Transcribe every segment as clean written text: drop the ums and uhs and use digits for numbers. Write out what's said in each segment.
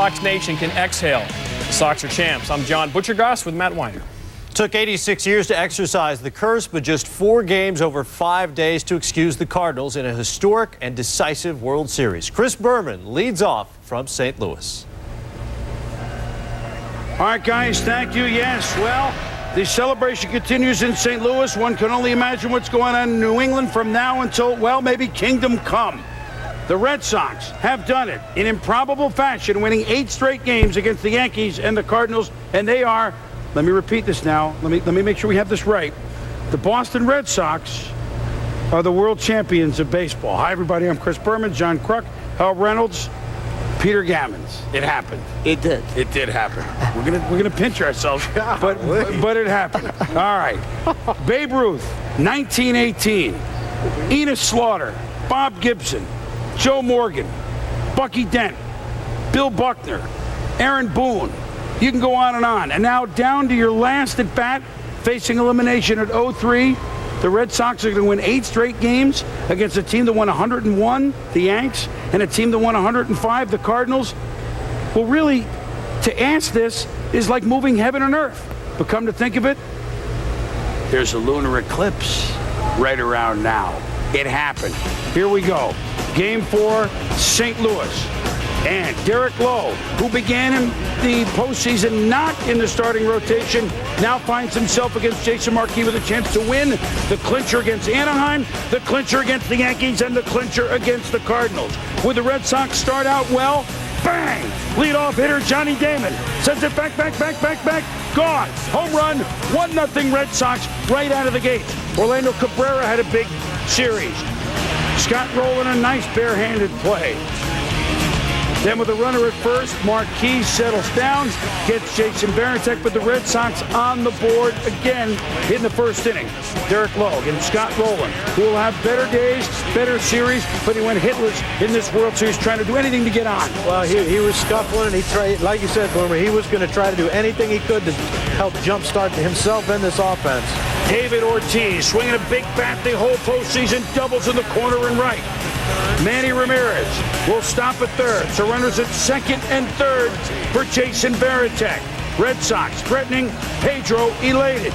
Sox Nation can exhale. The Sox are champs. I'm John Butchergoss with Matt Weiner. Took 86 years to exercise the curse, but just 4 games over 5 days to excuse the Cardinals in a historic and decisive World Series. Chris Berman leads off from St. Louis. All right, guys, thank you. Yes, well, the celebration continues in St. Louis. One can only imagine what's going on in New England from now until, well, maybe kingdom come. The Red Sox have done it in improbable fashion, winning 8 straight games against the Yankees and the Cardinals, and they are, let me repeat this now, let me make sure we have this right. The Boston Red Sox are the world champions of baseball. Hi, everybody, I'm Chris Berman, John Kruk, Hal Reynolds, Peter Gammons. It happened. It did. It did happen. We're gonna pinch ourselves, but it happened. All right. Babe Ruth, 1918. Enos Slaughter, Bob Gibson, Joe Morgan, Bucky Dent, Bill Buckner, Aaron Boone. You can go on. And now down to your last at bat, facing elimination at 0-3. The Red Sox are going to win 8 straight games against a team that won 101, the Yanks, and a team that won 105, the Cardinals. Well, really, to ask this is like moving heaven and earth. But come to think of it, there's a lunar eclipse right around now. It happened. Here we go. Game 4, St. Louis. And Derek Lowe, who began in the postseason not in the starting rotation, now finds himself against Jason Marquis with a chance to win the clincher against Anaheim, the clincher against the Yankees, and the clincher against the Cardinals. Would the Red Sox start out well? Bang! Leadoff hitter Johnny Damon sends it back. Gone. Home run, 1-0 Red Sox right out of the gate. Orlando Cabrera had a big series. Scott Rowland, a nice barehanded play. Then with a runner at first, Marquis settles down, gets Jason Varitek, but the Red Sox on the board again in the first inning. Derek Lowe and Scott Rowland, who will have better days, better series, but he went hitless in this World Series trying to do anything to get on. Well, he was scuffling, and he tried, like you said, Boomer, he was going to try to do anything he could to help jumpstart himself and this offense. David Ortiz swinging a big bat the whole postseason, doubles in the corner and right. Manny Ramirez will stop at third, so runners at second and third for Jason Varitek. Red Sox threatening, Pedro elated.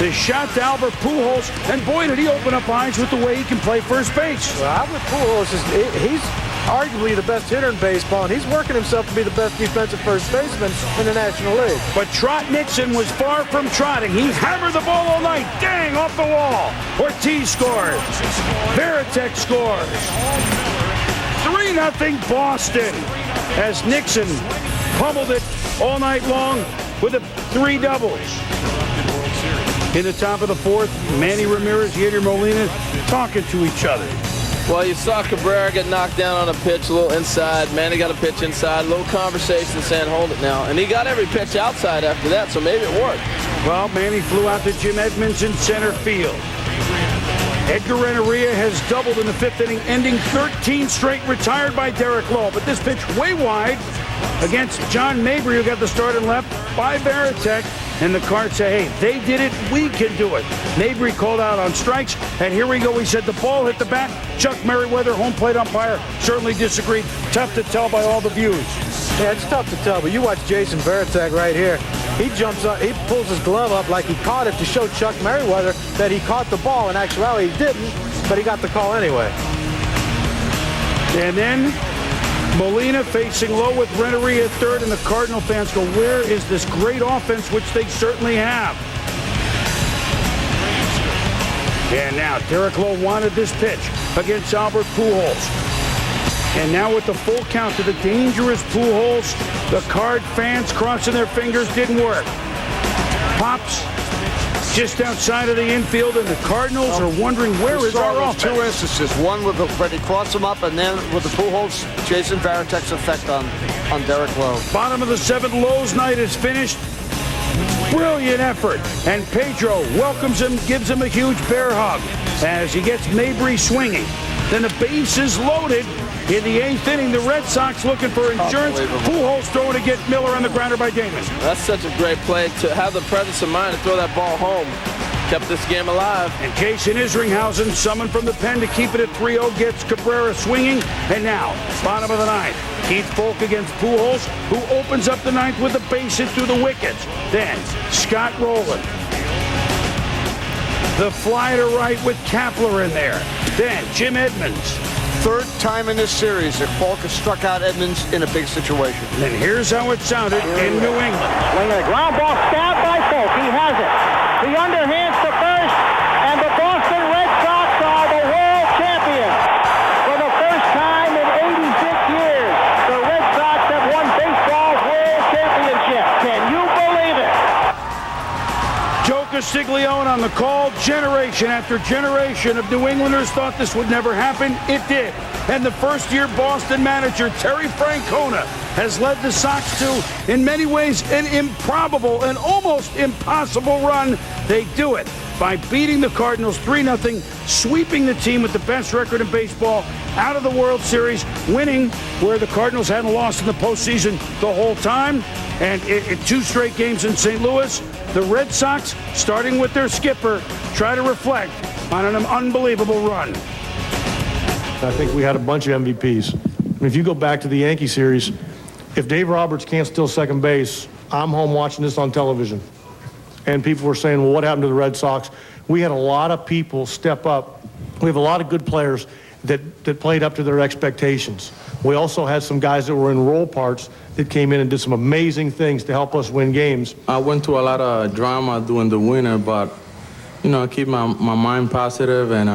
The shot to Albert Pujols, and boy, did he open up eyes with the way he can play first base. Well, Albert Pujols, he's arguably the best hitter in baseball, and he's working himself to be the best defensive first baseman in the National League. But Trot Nixon was far from trotting. He hammered the ball all night. Dang, off the wall. Ortiz scores. Varitek scores. 3-0 Boston as Nixon pummeled it all night long with 3 doubles. In the top of the 4th, Manny Ramirez, Yadier Molina talking to each other. Well, you saw Cabrera get knocked down on a pitch, a little inside. Manny got a pitch inside, a little conversation saying, hold it now. And he got every pitch outside after that, so maybe it worked. Well, Manny flew out to Jim Edmonds in center field. Edgar Renteria has doubled in the 5th inning, ending 13 straight, retired by Derek Lowe. But this pitch way wide against John Mabry, who got the start in left by Varitek. And the Cards say, hey, they did it, we can do it. Mabry called out on strikes, and here we go. He said the ball hit the bat. Chuck Merriweather, home plate umpire, certainly disagreed. Tough to tell by all the views. Yeah, it's tough to tell, but you watch Jason Varitek right here. He jumps up, he pulls his glove up like he caught it to show Chuck Merriweather that he caught the ball. In actuality, he didn't, but he got the call anyway. And then Molina facing Lowe with Renteria at third, and the Cardinal fans go, where is this great offense, which they certainly have? And now Derek Lowe wanted this pitch against Albert Pujols. And now with the full count to the dangerous Pujols, the Card fans crossing their fingers, didn't work. Pops just outside of the infield, and the Cardinals are wondering, where is our offense? 2 instances, one with where he crossed him up, and then with the Pujols, Jason Varitek's effect on Derek Lowe. Bottom of the 7th, Lowe's night is finished. Brilliant effort, and Pedro welcomes him, gives him a huge bear hug as he gets Mabry swinging. Then the base is loaded. In the 8th inning, the Red Sox looking for insurance. Pujols throwing to get Miller on the grounder by Damon. That's such a great play to have the presence of mind to throw that ball home. kept this game alive. And Jason Isringhausen, summoned from the pen to keep it at 3-0, gets Cabrera swinging. And now, bottom of the ninth, Keith Folk against Pujols, who opens up the ninth with a base hit through the wickets. Then Scott Rowland. The fly to right with Kapler in there. Then Jim Edmonds. Third time in this series that Falk has struck out Edmonds in a big situation. And then here's how it sounded in New England. Swing a ground ball, stabbed by Falk. He has it. The underhands to first, and the Boston Red Sox are the world champions. For the first time in 86 years, the Red Sox have won baseball's world championship. Can you believe it? Joe Castiglione on the call. Generation after generation of New Englanders thought this would never happen. It did. And the first-year Boston manager, Terry Francona, has led the Sox to, in many ways, an improbable and almost impossible run. They do it by beating the Cardinals 3-0, sweeping the team with the best record in baseball out of the World Series, winning where the Cardinals hadn't lost in the postseason the whole time. And in 2 straight games in St. Louis, the Red Sox, starting with their skipper, try to reflect on an unbelievable run. I think we had a bunch of MVPs. I mean, if you go back to the Yankee series, if Dave Roberts can't steal second base, I'm home watching this on television. And people were saying, well, what happened to the Red Sox? We had a lot of people step up. We have a lot of good players that played up to their expectations. We also had some guys that were in role parts that came in and did some amazing things to help us win games. I went through a lot of drama during the winter, but, you know, I keep my mind positive, and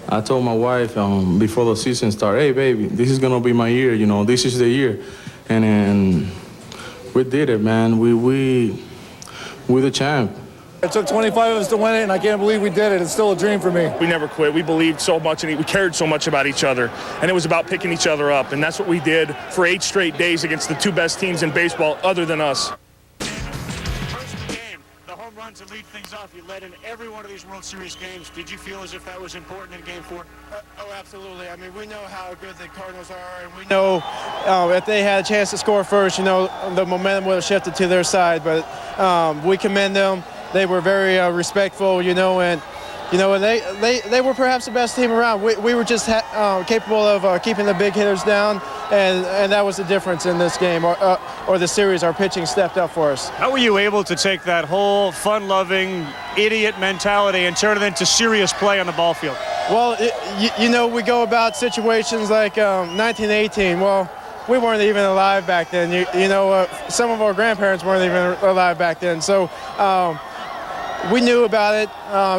I told my wife before the season started, hey, baby, this is going to be my year, you know, this is the year. And we did it, man. We're the champ. It took 25 of us to win it, and I can't believe we did it. It's still a dream for me. We never quit. We believed so much, and we cared so much about each other. And it was about picking each other up. And that's what we did for 8 straight days against the 2 best teams in baseball other than us. First game, the home run to lead things off. You led in every one of these World Series games. Did you feel as if that was important in Game 4? Oh, absolutely. I mean, we know how good the Cardinals are, and we know if they had a chance to score first, you know, the momentum would have shifted to their side. But we commend them. They were very respectful, you know, and they were perhaps the best team around. We were just capable of keeping the big hitters down, and that was the difference in this game or the series. Our pitching stepped up for us. How were you able to take that whole fun-loving idiot mentality and turn it into serious play on the ball field? Well, you know, we go about situations like 1918. Well, we weren't even alive back then. You know, some of our grandparents weren't even alive back then. So we knew about it,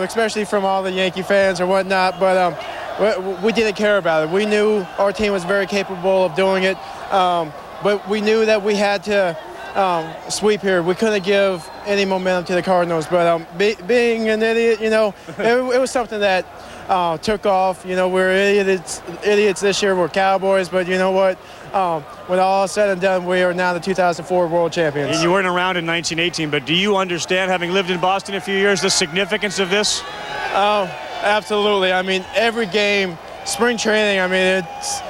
especially from all the Yankee fans or whatnot, but we didn't care about it. We knew our team was very capable of doing it, but we knew that we had to sweep here. We couldn't give any momentum to the Cardinals, but being an idiot, you know, it was something that took off. You know, we're idiots this year. We're Cowboys, but you know what? When all is said and done, we are now the 2004 world champions. You weren't around in 1918, but do you understand, having lived in Boston a few years, the significance of this? Oh, absolutely. I mean, every game, spring training, I mean, it's,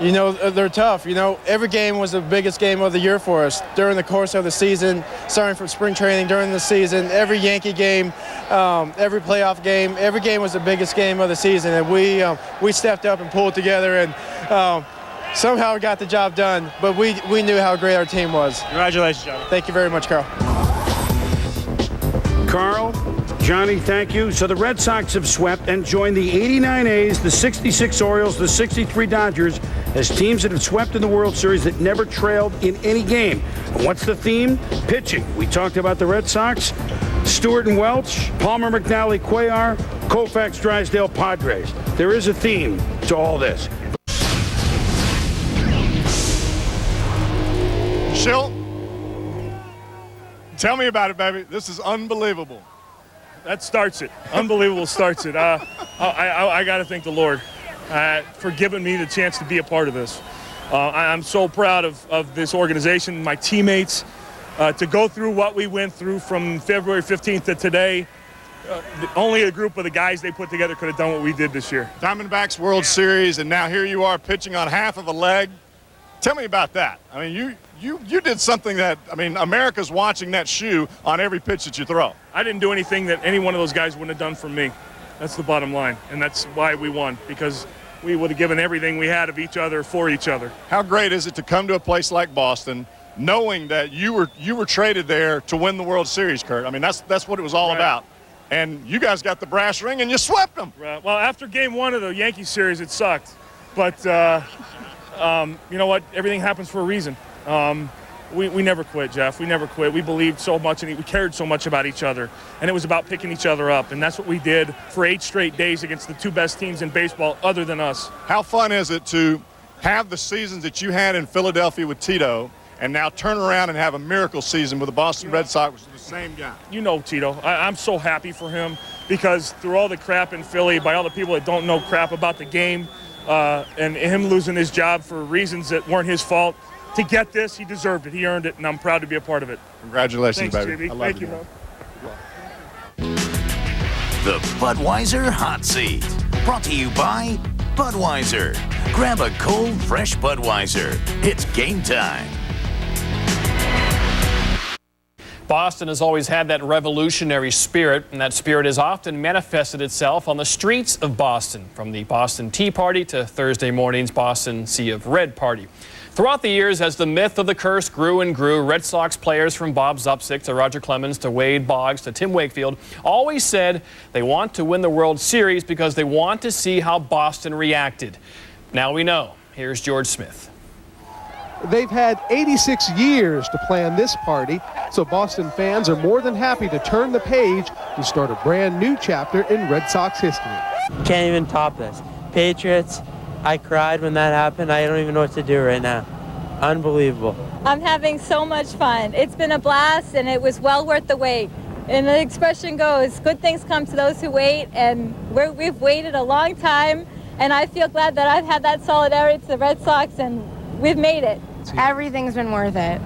you know, they're tough. You know, every game was the biggest game of the year for us during the course of the season, starting from spring training during the season. Every Yankee game, every playoff game, every game was the biggest game of the season, and we stepped up and pulled together and somehow got the job done, but we knew how great our team was. Congratulations, Johnny. Thank you very much, Carl. Carl, Johnny, thank you. So the Red Sox have swept and joined the 89 A's, the 66 Orioles, the 63 Dodgers as teams that have swept in the World Series that never trailed in any game. And what's the theme? Pitching. We talked about the Red Sox, Stewart and Welch, Palmer, McNally, Cuellar, Koufax, Drysdale, Padres. There is a theme to all this. Schilt, tell me about it, baby. This is unbelievable. That starts it. Unbelievable starts it. I got to thank the Lord for giving me the chance to be a part of this. I'm so proud of this organization, my teammates, to go through what we went through from February 15th to today. Only a group of the guys they put together could have done what we did this year. Diamondbacks World Series, and now here you are pitching on half of a leg. Tell me about that. I mean, you did something that, I mean, America's watching that shoe on every pitch that you throw. I didn't do anything that any one of those guys wouldn't have done for me. That's the bottom line, and that's why we won, because we would have given everything we had of each other for each other. How great is it to come to a place like Boston knowing that you were traded there to win the World Series, Kurt? I mean, that's what it was all about. And you guys got the brass ring and you swept them. Right. Well, after game 1 of the Yankee series, it sucked. But you know what? Everything happens for a reason. We never quit, Jeff. We never quit. We believed so much and we cared so much about each other. And it was about picking each other up. And that's what we did for 8 straight days against the 2 best teams in baseball other than us. How fun is it to have the seasons that you had in Philadelphia with Tito and now turn around and have a miracle season with the Boston Red Sox with the same guy? You know Tito. I'm so happy for him because through all the crap in Philly by all the people that don't know crap about the game and him losing his job for reasons that weren't his fault, to get this, he deserved it. He earned it, and I'm proud to be a part of it. Congratulations, Thanks, baby. JB. Thank you, man. The Budweiser Hot Seat. Brought to you by Budweiser. Grab a cold, fresh Budweiser. It's game time. Boston has always had that revolutionary spirit, and that spirit has often manifested itself on the streets of Boston, from the Boston Tea Party to Thursday morning's Boston Sea of Red Party. Throughout the years, as the myth of the curse grew and grew, Red Sox players from Bob Zupsick to Roger Clemens to Wade Boggs to Tim Wakefield always said they want to win the World Series because they want to see how Boston reacted. Now we know. Here's George Smith. They've had 86 years to plan this party, so Boston fans are more than happy to turn the page and start a brand new chapter in Red Sox history. Can't even top this. Patriots, I cried when that happened. I don't even know what to do right now. Unbelievable. I'm having so much fun. It's been a blast, and it was well worth the wait. And the expression goes, good things come to those who wait, and we've waited a long time, and I feel glad that I've had that solidarity to the Red Sox, and we've made it. Everything's been worth it.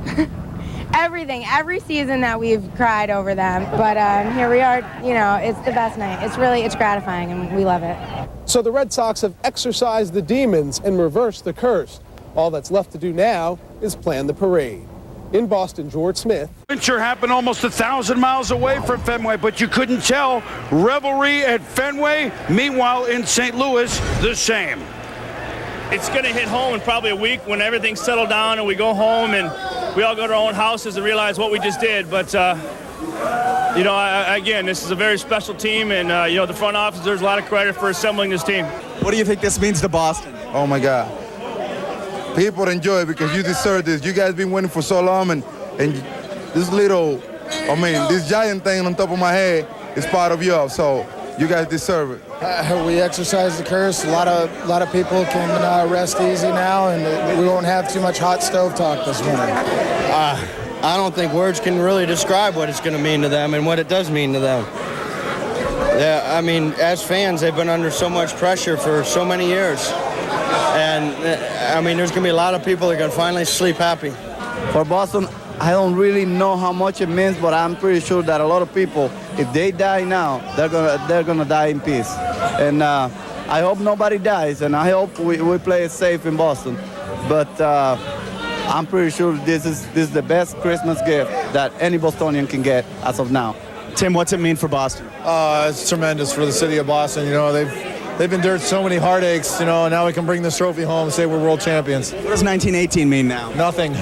Everything, every season that we've cried over them, but here we are, you know, it's the best night. It's gratifying, and we love it. So the Red Sox have exorcised the demons and reversed the curse. All that's left to do now is plan the parade. In Boston, George Smith. Adventure happened almost 1,000 miles away from Fenway, but you couldn't tell. Revelry at Fenway, meanwhile in St. Louis, the same. It's going to hit home in probably a week when everything's settled down and we go home and we all go to our own houses and realize what we just did. But, you know, again, this is a very special team, and, you know, the front office deserves a lot of credit for assembling this team. What do you think this means to Boston? Oh, my God. People enjoy it because you deserve this. You guys been winning for so long, and this little, this giant thing on top of my head is part of yours, so you guys deserve it. We exercised the curse. A lot of people can rest easy now, and we won't have too much hot stove talk this winter. I don't think words can really describe what it's going to mean to them and what it does mean to them. Yeah, I mean, as fans, they've been under so much pressure for so many years. And, I mean, there's going to be a lot of people that are going to finally sleep happy. For Boston, I don't really know how much it means, but I'm pretty sure that a lot of people, if they die now, they're gonna die in peace. And I hope nobody dies, and I hope we play it safe in Boston. But I'm pretty sure this is the best Christmas gift that any Bostonian can get as of now. Tim, what's it mean for Boston? It's tremendous for the city of Boston. You know, they've endured so many heartaches. You know, now we can bring this trophy home and say we're world champions. What does 1918 mean now? Nothing.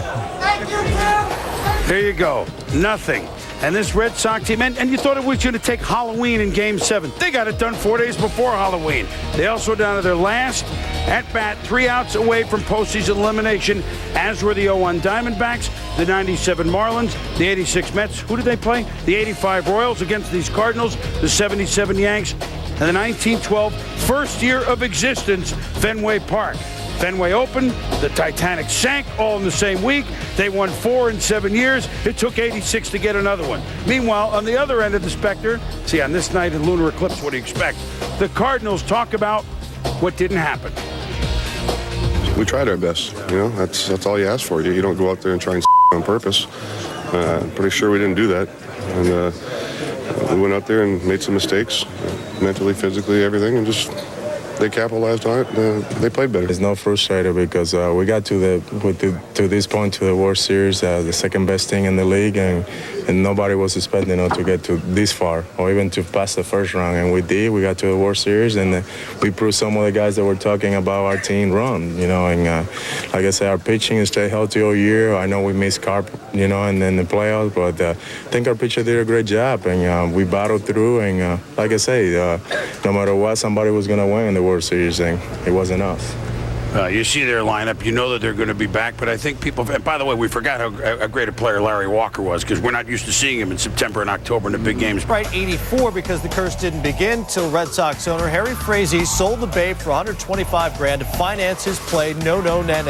There you go. Nothing. And this Red Sox team, and you thought it was going to take Halloween in Game 7. They got it done 4 days before Halloween. They also down to their last at-bat, 3 outs away from postseason elimination, as were the 0-1 Diamondbacks, the 97 Marlins, the 86 Mets. Who did they play? The 85 Royals against these Cardinals, the 77 Yanks, and the 1912 first year of existence, Fenway Park. Fenway opened, the Titanic sank all in the same week. They won 4 in 7 years. It took 86 to get another one. Meanwhile, on the other end of the specter, see, on this night in lunar eclipse, what do you expect? The Cardinals talk about what didn't happen. We tried our best. You know, that's all you ask for. You don't go out there and try and on purpose. Pretty sure we didn't do that. And we went out there and made some mistakes, mentally, physically, everything, and just they capitalized on it. They played better. It's not frustrated because we got to this point to the World Series, the second best thing in the league, and nobody was expecting us to get to this far or even to pass the first round, and we did. We got to the World Series, and we proved some of the guys that were talking about our team run, and like I said, our pitching stayed healthy all year. I know we missed Carp, and then the playoffs, but I think our pitcher did a great job, and we battled through, and like I say, no matter what, somebody was going to win in the World Series, and it wasn't us. You see their lineup, you know that they're going to be back, but I think people, and by the way, we forgot how great a player Larry Walker was, because we're not used to seeing him in September and October in the big games. Right, 84, because the curse didn't begin till Red Sox owner Harry Frazee sold the Babe for $125,000 to finance his play no-no-net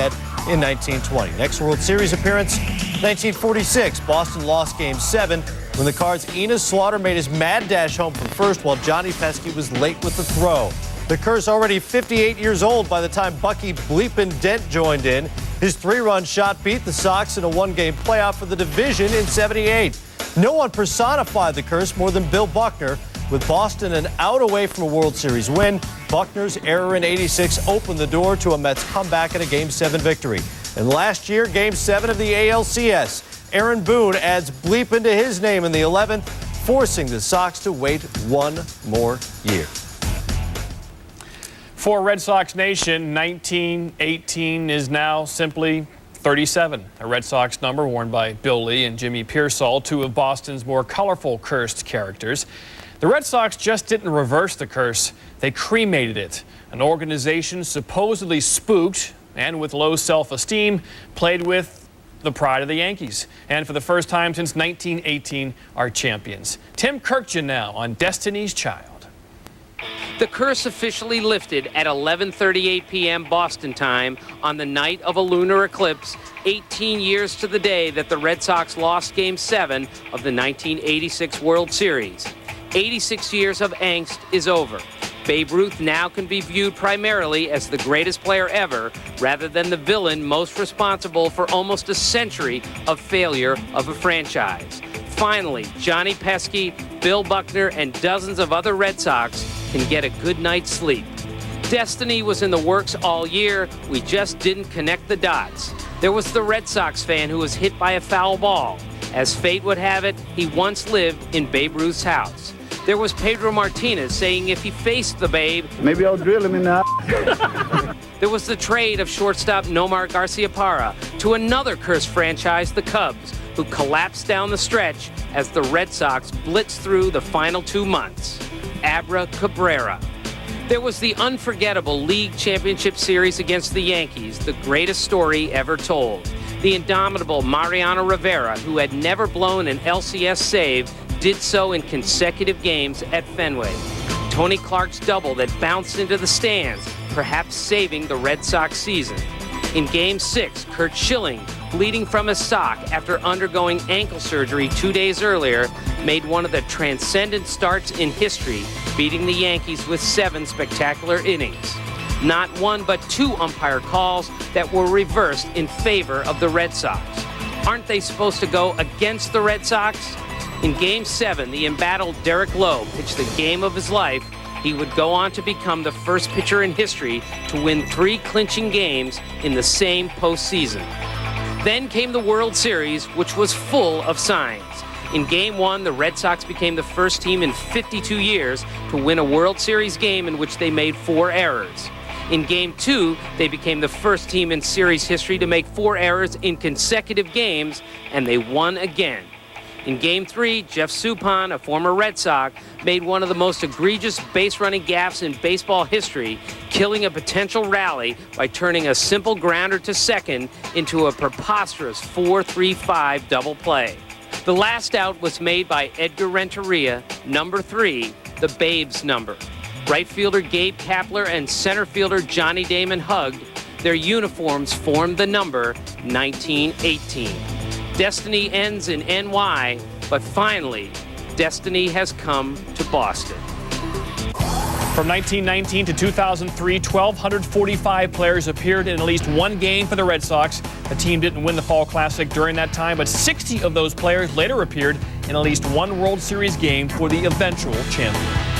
in 1920. Next World Series appearance, 1946. Boston lost Game 7 when the Cards' Enos Slaughter made his mad dash home from first while Johnny Pesky was late with the throw. The Curse already 58 years old by the time Bucky Bleepin' Dent joined in. His 3-run shot beat the Sox in a 1-game playoff for the division in '78. No one personified the Curse more than Bill Buckner. With Boston an out away from a World Series win, Buckner's error in '86 opened the door to a Mets comeback and a Game 7 victory. And last year, Game 7 of the ALCS, Aaron Boone adds Bleepin' to his name in the 11th, forcing the Sox to wait one more year. For Red Sox Nation, 1918 is now simply 37, a Red Sox number worn by Bill Lee and Jimmy Pearsall, two of Boston's more colorful cursed characters. The Red Sox just didn't reverse the curse, they cremated it. An organization supposedly spooked and with low self-esteem played with the pride of the Yankees. And for the first time since 1918, are champions. Tim Kirkjian now on Destiny's Child. The curse officially lifted at 11:38 p.m. Boston time on the night of a lunar eclipse, 18 years to the day that the Red Sox lost Game 7 of the 1986 World Series. 86 years of angst is over. Babe Ruth now can be viewed primarily as the greatest player ever, rather than the villain most responsible for almost a century of failure of a franchise. Finally, Johnny Pesky, Bill Buckner, and dozens of other Red Sox can get a good night's sleep. Destiny was in the works all year. We just didn't connect the dots. There was the Red Sox fan who was hit by a foul ball. As fate would have it, he once lived in Babe Ruth's house. There was Pedro Martinez saying if he faced the Babe, maybe I'll drill him in the There was the trade of shortstop Nomar Garciaparra to another cursed franchise, the Cubs, who collapsed down the stretch as the Red Sox blitzed through the final 2 months. Abra Cabrera. There was the unforgettable League Championship Series against the Yankees, the greatest story ever told. The indomitable Mariano Rivera, who had never blown an LCS save, did so in consecutive games at Fenway. Tony Clark's double that bounced into the stands, perhaps saving the Red Sox season. In Game 6, Curt Schilling, bleeding from his sock after undergoing ankle surgery 2 days earlier, made one of the transcendent starts in history, beating the Yankees with 7 spectacular innings. Not one but 2 umpire calls that were reversed in favor of the Red Sox. Aren't they supposed to go against the Red Sox? In Game 7, the embattled Derek Lowe pitched the game of his life. He would go on to become the first pitcher in history to win 3 clinching games in the same postseason. Then came the World Series, which was full of signs. In Game 1, the Red Sox became the first team in 52 years to win a World Series game in which they made 4 errors. In Game 2, they became the first team in series history to make 4 errors in consecutive games, and they won again. In Game 3, Jeff Suppan, a former Red Sox, made one of the most egregious base-running gaffes in baseball history, killing a potential rally by turning a simple grounder to second into a preposterous 4-3-5 double play. The last out was made by Edgar Renteria, number 3, the Babe's number. Right fielder Gabe Kapler and center fielder Johnny Damon hugged. Their uniforms formed the number 1918. Destiny ends in NY, but finally, destiny has come to Boston. From 1919 to 2003, 1,245 players appeared in at least one game for the Red Sox. The team didn't win the Fall Classic during that time, but 60 of those players later appeared in at least one World Series game for the eventual champion.